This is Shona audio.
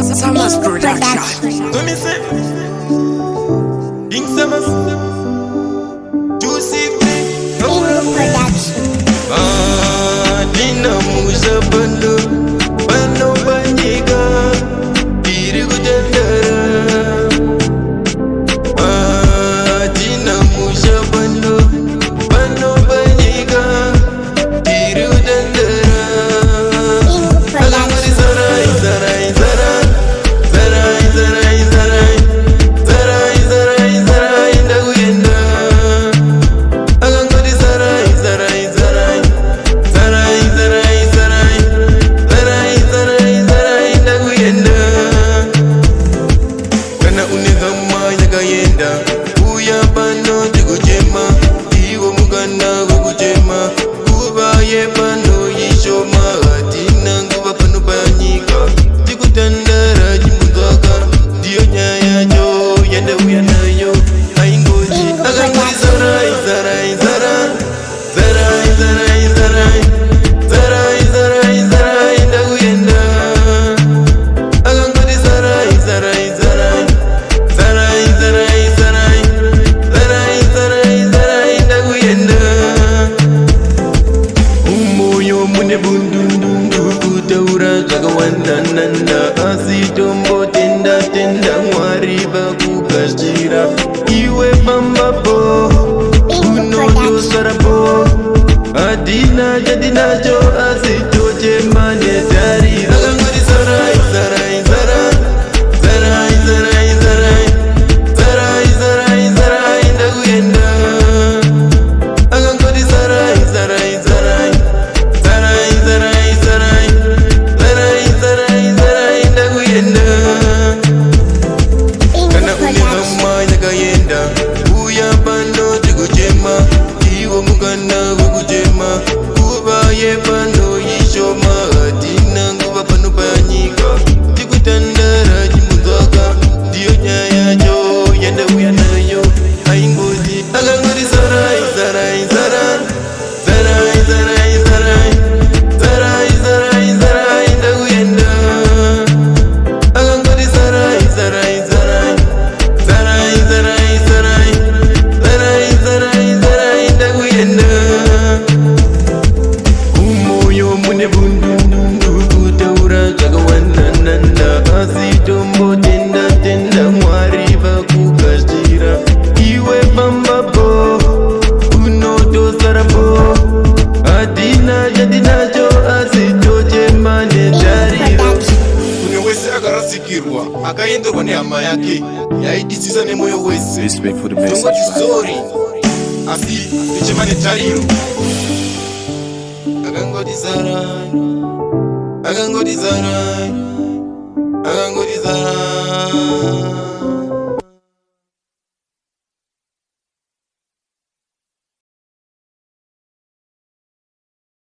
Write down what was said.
Summers Production. Let me say, King Summers, Juicy Production. Dina Musa Bando, Bano Banyiga, Dirigu Jandara. Dina Musa Bando, Bano Banyiga, Dirigu Jandara. Alamari Zarai, Zarai, Zarai, Zarai, Zarai, Zarai, Zarai, Zarai, Zarai, Ndaguyenda. Agangori Zarai, Zarai, Zarai, Zarai, Zarai, Zarai, Zarai, Zarai, Zarai, Ndaguyenda. Kana unigama yagayenda, uya bano jigujema, iwo muganda gugujema, kubaye bano yishoma, atina nguba pano banyika, jigutandara jimugaga, diyo nyaya jo, yende uyana yo, aingoji. Agangori Zarai, Zarai, Zarai, Zarai, Zarai, Zarai, Zarai, Zarai, Zarai, Ndaguyenda. Agangori Zarai, Zarai, Zarai, Zarai, Zarai, Zarai, Zarai, Zarai, Zarai, Ndaguyenda. Umoyo mune bundundundu kutaura zakawandananda, asi tombo tenda tenda mwariba kukashira, iwe pambapo unoto sarapo, adina jadinajo asi toche mane dari. Agangori Zarai, Zarai, Zarai, Zarai, Zarai, Zarai, Zarai, Zarai, Zarai, Ndaguyenda. Agangori Zarai, Zarai, Zarai, Zarai, Zarai, Zarai, Zarai, Zarai, Zarai, Ndaguyenda. Kana unigama yagayenda, uya bano jigujema, iwo muganda gugujema, kubaye bano yishoma, atina nguba pano banyika, jigutandara jimugaga, diyo nyaya jo, yende uyana yo, aingoji. Agangori Zarai, Zarai, Zarai, Zarai, Zarai, Zarai, Zarai, Zarai, Zarai, Ndaguyenda. Agangori Zarai, Zarai, Zarai, Zarai, Zarai, Zarai, Zarai, Zarai, Zarai, Ndaguyenda. Umoyo mune bundundundu kutaura zakawandananda, asi tombo tenda tenda mwariba kukashira, iwe pambapo unoto sarapo, adina jadinajo asi toche mane dariro. Kune wese akarasikirwa akaenderwa nehama yake yaidisisa nemoyo wese, Respect for the tongoti message. zori asi tichemane tariro. Agangoti Zarai, Agangoti Zarai,